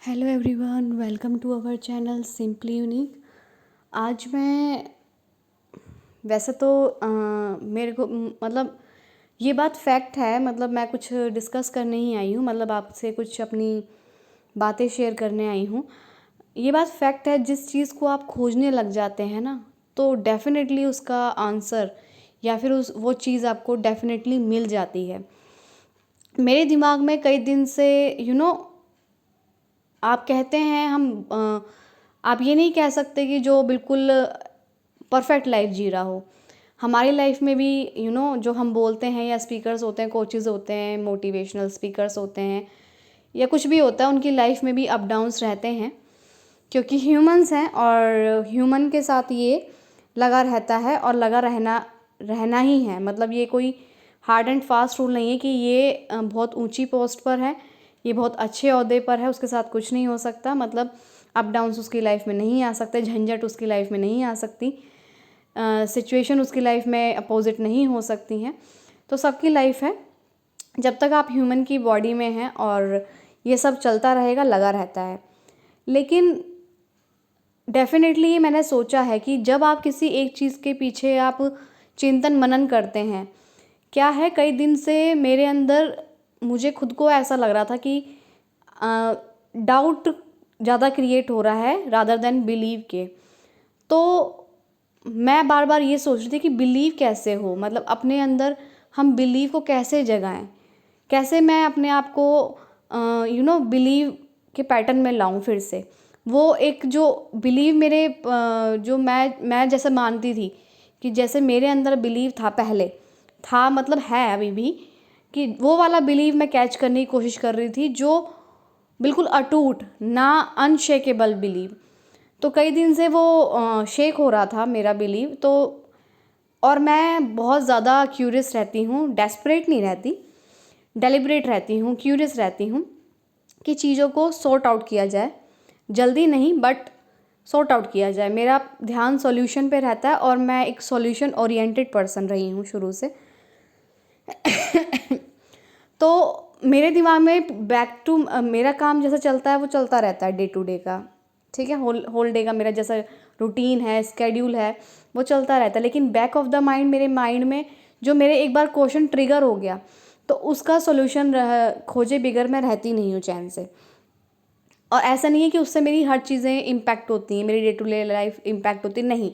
Hello everyone, welcome to our channel simply unique. आज मैं वैसे तो मेरे को मतलब ये बात फैक्ट है। मतलब मैं कुछ डिस्कस करने ही आई हूँ, मतलब आपसे कुछ अपनी बातें शेयर करने आई हूँ। ये बात फैक्ट है, जिस चीज़ को आप खोजने लग जाते हैं ना, तो डेफिनेटली उसका आंसर या फिर उस वो चीज़ आपको डेफिनेटली मिल जाती है। मेरे दिमाग में कई दिन से आप कहते हैं आप ये नहीं कह सकते कि जो बिल्कुल परफेक्ट लाइफ जी रहा हो। हमारी लाइफ में भी जो हम बोलते हैं या स्पीकर्स होते हैं, कोचेस होते हैं, मोटिवेशनल स्पीकर्स होते हैं या कुछ भी होता है, उनकी लाइफ में भी अप डाउन्स रहते हैं, क्योंकि ह्यूमंस हैं और ह्यूमन के साथ ये लगा रहता है और लगा रहना रहना ही है। मतलब ये कोई हार्ड एंड फास्ट रूल नहीं है कि ये बहुत ऊंची पोस्ट पर है, ये बहुत अच्छे ओहदे पर है, उसके साथ कुछ नहीं हो सकता। मतलब अप डाउन्स उसकी लाइफ में नहीं आ सकते, झंझट उसकी लाइफ में नहीं आ सकती, सिचुएशन उसकी लाइफ में अपोजिट नहीं हो सकती हैं। तो सबकी लाइफ है, जब तक आप ह्यूमन की बॉडी में हैं, और ये सब चलता रहेगा, लगा रहता है। लेकिन डेफिनेटली ये मैंने सोचा है कि जब आप किसी एक चीज़ के पीछे आप चिंतन मनन करते हैं, क्या है, कई दिन से मेरे अंदर मुझे खुद को ऐसा लग रहा था कि डाउट ज़्यादा क्रिएट हो रहा है रादर देन बिलीव के। तो मैं बार बार ये सोच रही थी कि बिलीव कैसे हो, मतलब अपने अंदर हम बिलीव को कैसे जगाएं, कैसे मैं अपने आप को बिलीव के पैटर्न में लाऊं फिर से। वो एक जो बिलीव मेरे जो मैं जैसे मानती थी कि जैसे मेरे अंदर बिलीव था पहले, था मतलब है अभी भी, कि वो वाला बिलीव मैं कैच करने की कोशिश कर रही थी, जो बिल्कुल अटूट ना, अनशेकेबल बिलीव। तो कई दिन से वो शेक हो रहा था मेरा बिलीव। तो और मैं बहुत ज़्यादा क्यूरियस रहती हूँ, डेस्परेट नहीं रहती, डेलिब्रेट रहती हूँ, क्यूरियस रहती हूँ कि चीज़ों को सॉर्ट आउट किया जाए। जल्दी नहीं, बट सॉर्ट आउट किया जाए। मेरा ध्यान सॉल्यूशन पे रहता है और मैं एक सॉल्यूशन ओरिएंटेड पर्सन रही हूँ शुरू से। तो मेरे दिमाग में बैक टू मेरा काम जैसा चलता है वो चलता रहता है, डे टू डे का, ठीक है, होल डे का मेरा जैसा रूटीन है, स्केड्यूल है, वो चलता रहता है। लेकिन बैक ऑफ द माइंड, मेरे माइंड में जो मेरे एक बार क्वेश्चन ट्रिगर हो गया, तो उसका सोल्यूशन खोजे बिगर मैं रहती नहीं हूँ चैन से। और ऐसा नहीं है कि उससे मेरी हर चीज़ें इम्पैक्ट होती हैं, मेरी day to day life impact होती है, नहीं।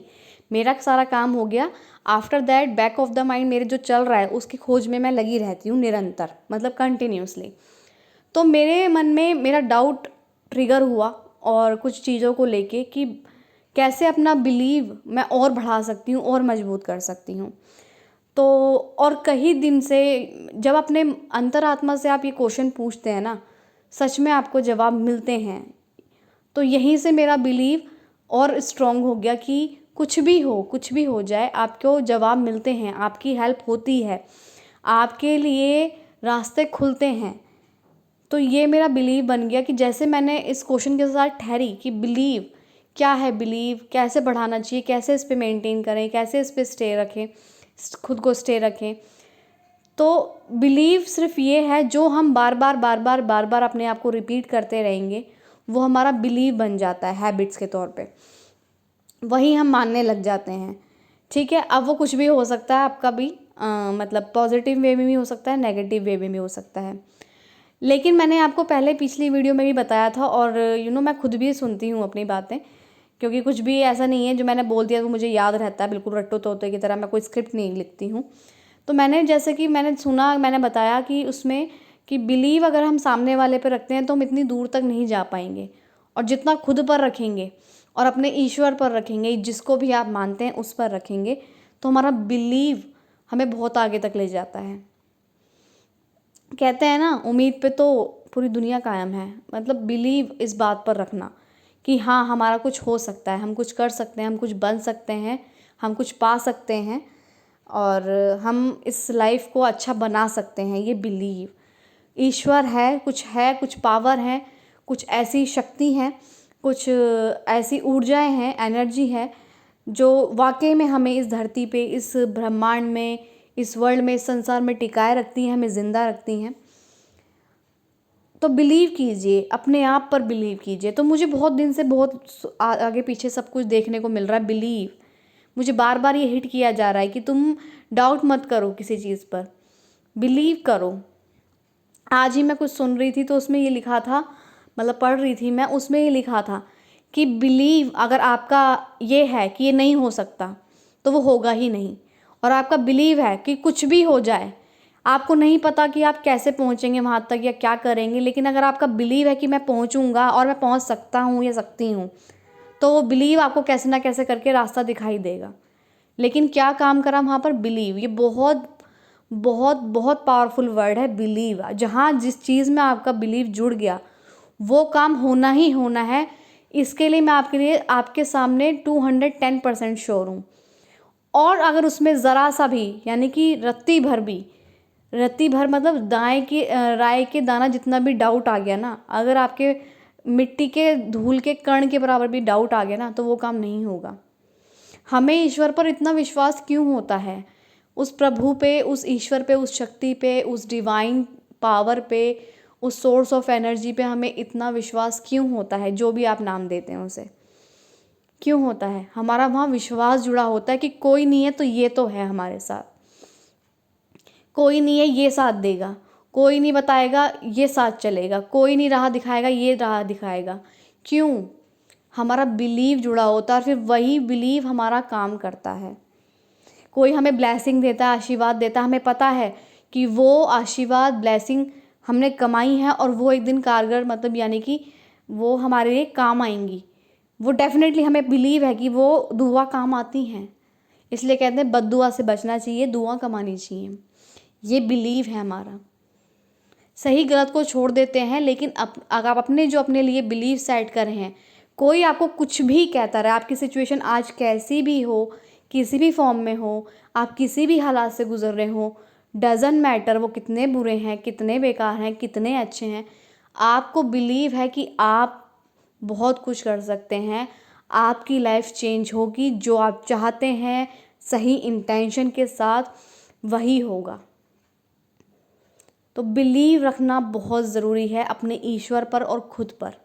मेरा सारा काम हो गया, after that back of the mind मेरे जो चल रहा है उसकी खोज में मैं लगी रहती हूँ निरंतर, मतलब कंटिन्यूसली। तो मेरे मन में मेरा डाउट ट्रिगर हुआ और कुछ चीज़ों को लेके कि कैसे अपना बिलीव मैं और बढ़ा सकती हूँ और मजबूत कर सकती हूँ। तो और कई दिन से जब अपने अंतरात्मा से आप ये क्वेश्चन पूछते हैं ना, सच में आपको जवाब मिलते हैं। तो यहीं से मेरा बिलीव और स्ट्रॉन्ग हो गया कि कुछ भी हो जाए, आपको जवाब मिलते हैं, आपकी हेल्प होती है, आपके लिए रास्ते खुलते हैं। तो ये मेरा बिलीव बन गया कि जैसे मैंने इस क्वेश्चन के साथ ठहरी कि बिलीव क्या है, बिलीव कैसे बढ़ाना चाहिए, कैसे इस पे मेंटेन करें, कैसे इस पे स्टे रखें, खुद को स्टे रखें। तो बिलीव सिर्फ ये है, जो हम बार बार अपने आप को रिपीट करते रहेंगे, वो हमारा बिलीव बन जाता है हैबिट्स के तौर पे, वही हम मानने लग जाते हैं। ठीक है, अब वो कुछ भी हो सकता है आपका भी, मतलब पॉजिटिव वे में भी हो सकता है, नेगेटिव वे में भी हो सकता है। लेकिन मैंने आपको पहले पिछली वीडियो में भी बताया था, और मैं खुद भी सुनती हूँ अपनी बातें, क्योंकि कुछ भी ऐसा नहीं है जो मैंने बोल दिया वो मुझे याद रहता है, बिल्कुल रट्टू तोते की तरह मैं कोई स्क्रिप्ट नहीं लिखती हूँ। तो मैंने जैसे कि मैंने सुना, मैंने बताया कि उसमें कि बिलीव अगर हम सामने वाले पे रखते हैं तो हम इतनी दूर तक नहीं जा पाएंगे, और जितना खुद पर रखेंगे और अपने ईश्वर पर रखेंगे, जिसको भी आप मानते हैं उस पर रखेंगे, तो हमारा बिलीव हमें बहुत आगे तक ले जाता है। कहते हैं ना, उम्मीद पे तो पूरी दुनिया कायम है। मतलब बिलीव इस बात पर रखना कि हाँ, हमारा कुछ हो सकता है, हम कुछ कर सकते हैं, हम कुछ बन सकते हैं, हम कुछ पा सकते हैं, और हम इस लाइफ को अच्छा बना सकते हैं। ये बिलीव, ईश्वर है, कुछ पावर है, कुछ ऐसी शक्ति हैं, कुछ ऐसी ऊर्जाएं हैं, एनर्जी है, जो वाकई में हमें इस धरती पे, इस ब्रह्मांड में, इस वर्ल्ड में, इस संसार में टिकाए रखती हैं, हमें ज़िंदा रखती हैं। तो बिलीव कीजिए, अपने आप पर बिलीव कीजिए। तो मुझे बहुत दिन से बहुत आगे पीछे सब कुछ देखने को मिल रहा है। बिलीव, मुझे बार बार ये हिट किया जा रहा है कि तुम डाउट मत करो किसी चीज़ पर, बिलीव करो। आज ही मैं कुछ सुन रही थी तो उसमें ये लिखा था, मतलब पढ़ रही थी मैं, उसमें ये लिखा था कि बिलीव, अगर आपका ये है कि ये नहीं हो सकता तो वो होगा ही नहीं। और आपका बिलीव है कि कुछ भी हो जाए, आपको नहीं पता कि आप कैसे पहुंचेंगे वहाँ तक या क्या करेंगे, लेकिन अगर आपका बिलीव है कि मैं पहुंचूंगा और मैं पहुंच सकता हूँ या सकती हूँ, तो वो बिलीव आपको कैसे ना कैसे करके रास्ता दिखाई देगा। लेकिन क्या काम करा वहाँ पर? बिलीव। ये बहुत बहुत बहुत पावरफुल वर्ड है, बिलीव। जहाँ जिस चीज़ में आपका बिलीव जुड़ गया वो काम होना ही होना है। इसके लिए मैं आपके लिए आपके सामने 210% श्योर हूँ। और अगर उसमें ज़रा सा भी, यानी कि रत्ती भर भी, रत्ती भर मतलब राय के दाना जितना भी डाउट आ गया ना, अगर आपके मिट्टी के धूल के कण के बराबर भी डाउट आ गया ना, तो वो काम नहीं होगा। हमें ईश्वर पर इतना विश्वास क्यों होता है? उस प्रभु पे, उस ईश्वर पे, उस शक्ति पे, उस डिवाइन पावर पे, उस सोर्स ऑफ एनर्जी पे हमें इतना विश्वास क्यों होता है? जो भी आप नाम देते हैं उसे, क्यों होता है? हमारा वहाँ विश्वास जुड़ा होता है कि कोई नहीं है तो ये तो है हमारे साथ, कोई नहीं है ये साथ देगा, कोई नहीं बताएगा ये साथ चलेगा, कोई नहीं राह दिखाएगा ये राह दिखाएगा। क्यों? हमारा बिलीव जुड़ा होता है और फिर वही बिलीव हमारा काम करता है। कोई हमें ब्लेसिंग देता है, आशीर्वाद देता है, हमें पता है कि वो आशीर्वाद ब्लेसिंग हमने कमाई है और वो एक दिन कारगर, मतलब यानी कि वो हमारे लिए काम आएंगी। वो डेफिनेटली हमें बिलीव है कि वो दुआ काम आती हैं। इसलिए कहते हैं बद्दुआ से बचना चाहिए, दुआ कमानी चाहिए। ये बिलीव है हमारा। सही गलत को छोड़ देते हैं, लेकिन अगर आप अपने जो अपने लिए बिलीव सेट कर रहे हैं, कोई आपको कुछ भी कहता रहे, आपकी सिचुएशन आज कैसी भी हो, किसी भी फॉर्म में हो, आप किसी भी हालात से गुजर रहे हो, डजेंट मैटर वो कितने बुरे हैं, कितने बेकार हैं, कितने अच्छे हैं, आपको बिलीव है कि आप बहुत कुछ कर सकते हैं। आपकी लाइफ चेंज होगी, जो आप चाहते हैं सही इंटेंशन के साथ वही होगा। तो बिलीव रखना बहुत ज़रूरी है अपने ईश्वर पर और खुद पर।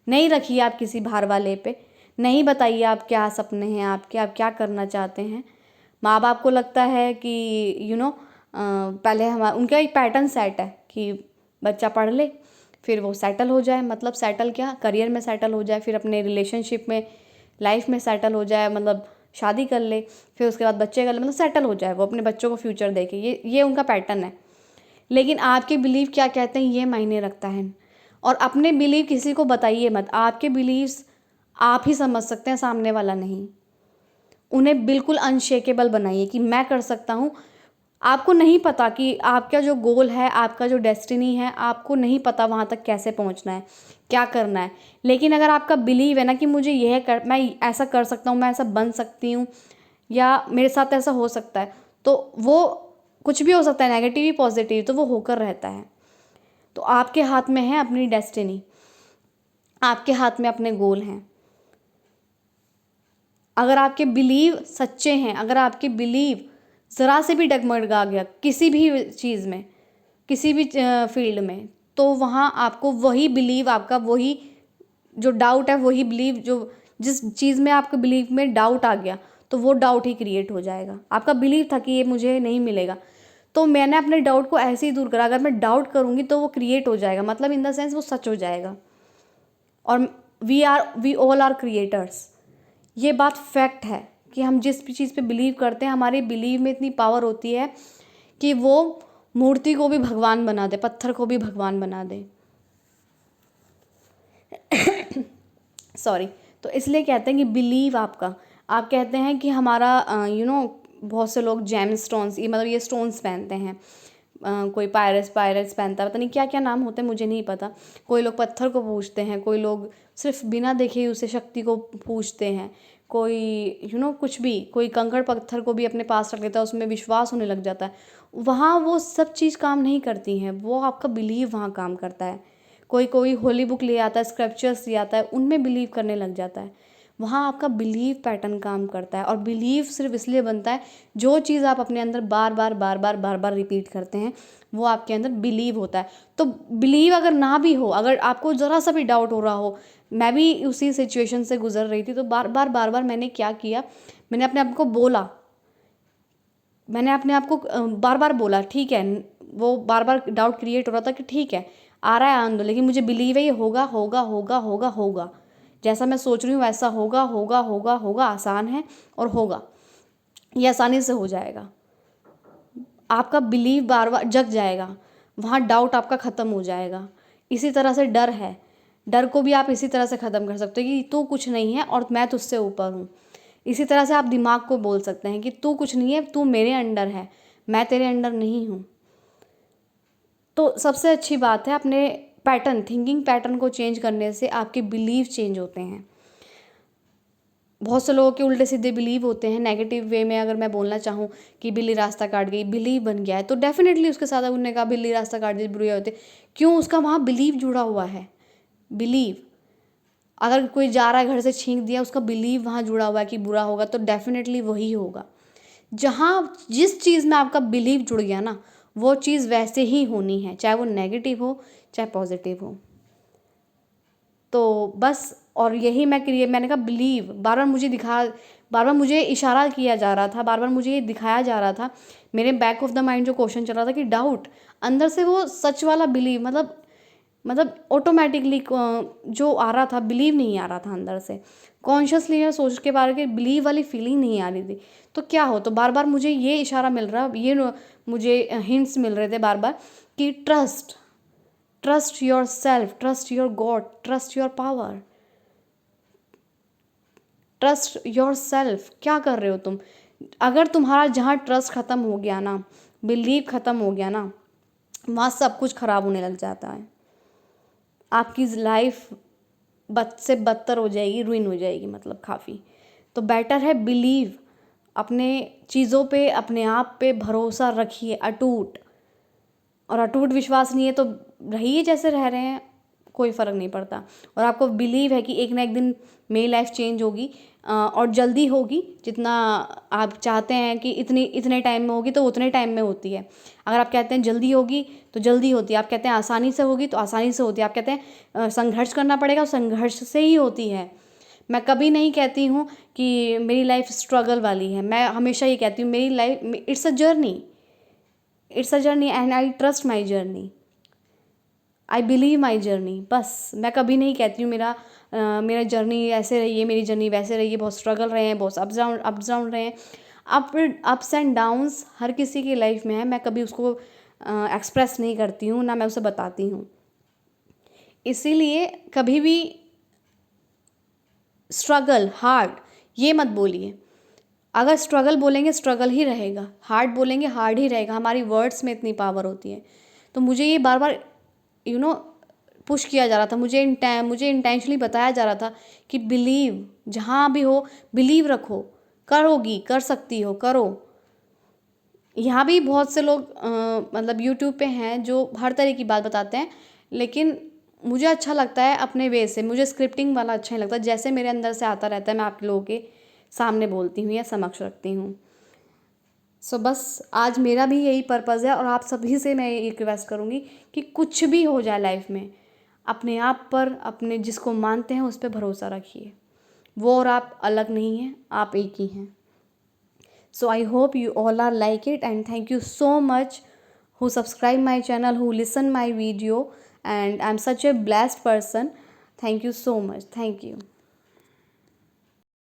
नहीं रखिए आप किसी बाहर वाले पे, नहीं बताइए आप क्या सपने हैं आपके, आप क्या करना चाहते हैं। माँ बाप को लगता है कि पहले उनका एक पैटर्न सेट है कि बच्चा पढ़ ले, फिर वो सेटल हो जाए, मतलब सेटल क्या, करियर में सेटल हो जाए, फिर अपने रिलेशनशिप में, लाइफ में सेटल हो जाए, मतलब शादी कर ले, फिर उसके बाद बच्चे कर ले, मतलब सेटल हो जाए, वो अपने बच्चों को फ्यूचर देखे। ये उनका पैटर्न है। लेकिन आपके बिलीव क्या कहते हैं ये मायने रखता है। और अपने बिलीव किसी को बताइए मत। आपके बिलीव्स आप ही समझ सकते हैं, सामने वाला नहीं। उन्हें बिल्कुल अनशेकेबल बनाइए कि मैं कर सकता हूँ। आपको नहीं पता कि आपका जो गोल है, आपका जो डेस्टिनी है, आपको नहीं पता वहाँ तक कैसे पहुँचना है, क्या करना है। लेकिन अगर आपका बिलीव है ना कि मुझे मैं ऐसा कर सकता हूँ, मैं ऐसा बन सकती हूँ, या मेरे साथ ऐसा हो सकता है, तो वो कुछ भी हो सकता है, नेगेटिव ही पॉजिटिव, तो वो होकर रहता है। तो आपके हाथ में है अपनी डेस्टिनी, आपके हाथ में अपने गोल हैं। अगर आपके बिलीव सच्चे हैं, अगर आपके बिलीव ज़रा से भी डगमगा गया किसी भी चीज़ में, किसी भी फील्ड में, तो वहाँ आपको वही बिलीव, आपका वही जो डाउट है, वही बिलीव, जो जिस चीज़ में आपके बिलीव में डाउट आ गया, तो वो डाउट ही क्रिएट हो जाएगा। आपका बिलीव था कि ये मुझे नहीं मिलेगा, तो मैंने अपने डाउट को ऐसे ही दूर करा। अगर मैं डाउट करूँगी तो वो क्रिएट हो जाएगा, मतलब इन द सेंस वो सच हो जाएगा। और वी ऑल आर क्रिएटर्स। ये बात फैक्ट है कि हम जिस भी चीज़ पे बिलीव करते हैं, हमारे बिलीव में इतनी पावर होती है कि वो मूर्ति को भी भगवान बना दे, पत्थर को भी भगवान बना दे। सॉरी। तो इसलिए कहते हैं कि बिलीव आपका, आप कहते हैं कि हमारा बहुत से लोग जेम स्टोन्स, ये मतलब ये स्टोन्स पहनते हैं, कोई पायरस पहनता है, पता नहीं क्या क्या नाम होते हैं, मुझे नहीं पता। कोई लोग पत्थर को पूजते हैं, कोई लोग सिर्फ बिना देखे ही उसे शक्ति को पूजते हैं, कोई कुछ भी, कोई कंकड़ पत्थर को भी अपने पास रख लेता है, उसमें विश्वास होने लग जाता है। वहाँ वो सब चीज़ काम नहीं करती हैं, वो आपका बिलीव वहाँ काम करता है। कोई होली बुक ले आता है, स्क्रिप्चर्स ले आता है, उनमें बिलीव करने लग जाता है। वहाँ आपका बिलीव पैटर्न काम करता है। और बिलीव सिर्फ इसलिए बनता है, जो चीज़ आप अपने अंदर बार बार रिपीट करते हैं वो आपके अंदर बिलीव होता है। तो बिलीव अगर ना भी हो, अगर आपको ज़रा सा भी डाउट हो रहा हो, मैं भी उसी सिचुएशन से गुजर रही थी, तो बार बार मैंने क्या किया, मैंने अपने आप को बोला, मैंने अपने आप को बार बार बोला, ठीक है, वो बार बार डाउट क्रिएट हो रहा था कि ठीक है, आ रहा है आने दो, लेकिन मुझे बिलीव है ये होगा होगा होगा होगा होगा, जैसा मैं सोच रही हूँ वैसा होगा होगा होगा होगा, आसान है और होगा, ये आसानी से हो जाएगा। आपका बिलीव बार बार जग जाएगा, वहाँ डाउट आपका ख़त्म हो जाएगा। इसी तरह से डर है, डर को भी आप इसी तरह से ख़त्म कर सकते हो कि तू कुछ नहीं है और मैं तुझसे ऊपर हूँ। इसी तरह से आप दिमाग को बोल सकते हैं कि तू कुछ नहीं है, तू मेरे अंडर है, मैं तेरे अंडर नहीं हूँ। तो सबसे अच्छी बात है अपने पैटर्न, थिंकिंग पैटर्न को चेंज करने से आपके बिलीव चेंज होते हैं। बहुत से लोगों के उल्टे सीधे बिलीव होते हैं नेगेटिव वे में। अगर मैं बोलना चाहूँ कि बिल्ली रास्ता काट गई, बिलीव बन गया है, तो डेफिनेटली उसके साथ उन्होंने कहा बिल्ली रास्ता काट गई बुरे होते, क्यों? उसका वहाँ बिलीव जुड़ा हुआ है। बिलीव, अगर कोई जा रहा है घर से छींक दिया, उसका बिलीव वहाँ जुड़ा हुआ है कि बुरा होगा, तो डेफिनेटली वही होगा। जहाँ जिस चीज़ में आपका बिलीव जुड़ गया ना, वो चीज़ वैसे ही होनी है, चाहे वो नेगेटिव हो चाहे पॉजिटिव हो। तो बस, और यही मैंने कहा बिलीव, बार बार मुझे इशारा किया जा रहा था, बार बार मुझे ये दिखाया जा रहा था, मेरे बैक ऑफ द माइंड जो क्वेश्चन चल रहा था कि डाउट, अंदर से वो सच वाला बिलीव, मतलब ऑटोमेटिकली जो आ रहा था, बिलीव नहीं आ रहा था अंदर से, कॉन्शियसली मैं सोच के बारे के बिलीव वाली फीलिंग नहीं आ रही थी। तो क्या हो, तो बार बार मुझे ये इशारा मिल रहा, मुझे हिंट्स मिल रहे थे बार बार कि trust your self, trust your God, trust your power, trust your self. क्या कर रहे हो तुम? अगर तुम्हारा जहाँ ट्रस्ट ख़त्म हो गया ना, बिलीव ख़त्म हो गया ना, वहाँ सब कुछ ख़राब होने लग जाता है। आपकी लाइफ बद से बदतर हो जाएगी, रुइन हो जाएगी, मतलब काफ़ी। तो बेटर है बिलीव, अपने चीज़ों पे, अपने आप पे भरोसा रखिए अटूट। और अटूट विश्वास नहीं है तो रहिए जैसे रह रहे हैं, कोई फ़र्क नहीं पड़ता। और आपको बिलीव है कि एक ना एक दिन मेरी लाइफ चेंज होगी, और जल्दी होगी। जितना आप चाहते हैं कि इतने टाइम में होगी, तो उतने टाइम में होती है। अगर आप कहते हैं जल्दी होगी तो जल्दी होती है, आप कहते हैं आसानी से होगी तो आसानी से होती है, आप कहते हैं संघर्ष करना पड़ेगा, संघर्ष से ही होती है। मैं कभी नहीं कहती हूँ कि मेरी लाइफ स्ट्रगल वाली है, मैं हमेशा ये कहती हूँ मेरी life it's a journey, and I trust my journey, I believe my journey. बस मैं कभी नहीं कहती हूँ मेरा जर्नी ऐसे रही है, मेरी जर्नी वैसे रही है, बहुत स्ट्रगल रहे हैं, बहुत अप्स डाउन रहे हैं। अप्स एंड डाउन्स हर किसी की लाइफ में है, मैं कभी उसको एक्सप्रेस नहीं करती हूँ, ना मैं उसे बताती हूँ। इसीलिए कभी भी स्ट्रगल, हार्ड ये मत बोलिए। अगर स्ट्रगल बोलेंगे स्ट्रगल ही रहेगा, हार्ड बोलेंगे हार्ड ही रहेगा। हमारी वर्ड्स में इतनी पावर होती है। तो मुझे ये बार बार पुश किया जा रहा था, मुझे इंटेंशनली बताया जा रहा था कि बिलीव, जहाँ भी हो बिलीव रखो, करोगी, कर सकती हो, करो। यहाँ भी बहुत से लोग मतलब यूट्यूब पे हैं जो हर तरह की बात बताते हैं, लेकिन मुझे अच्छा लगता है अपने वे से। मुझे स्क्रिप्टिंग वाला अच्छा नहीं लगता, जैसे मेरे अंदर से आता रहता है मैं आप लोगों के सामने बोलती हूँ या समक्ष रखती हूँ। सो बस आज मेरा भी यही पर्पज़ है, और आप सभी से मैं ये रिक्वेस्ट करूँगी कि कुछ भी हो जाए लाइफ में, अपने आप पर, अपने जिसको मानते हैं उस पर भरोसा रखिए। वो और आप अलग नहीं हैं, आप एक ही हैं। So I hope you all are like it, and thank you so much who subscribe my channel, who listen my video, and I'm such a blessed person. Thank you so much. Thank you.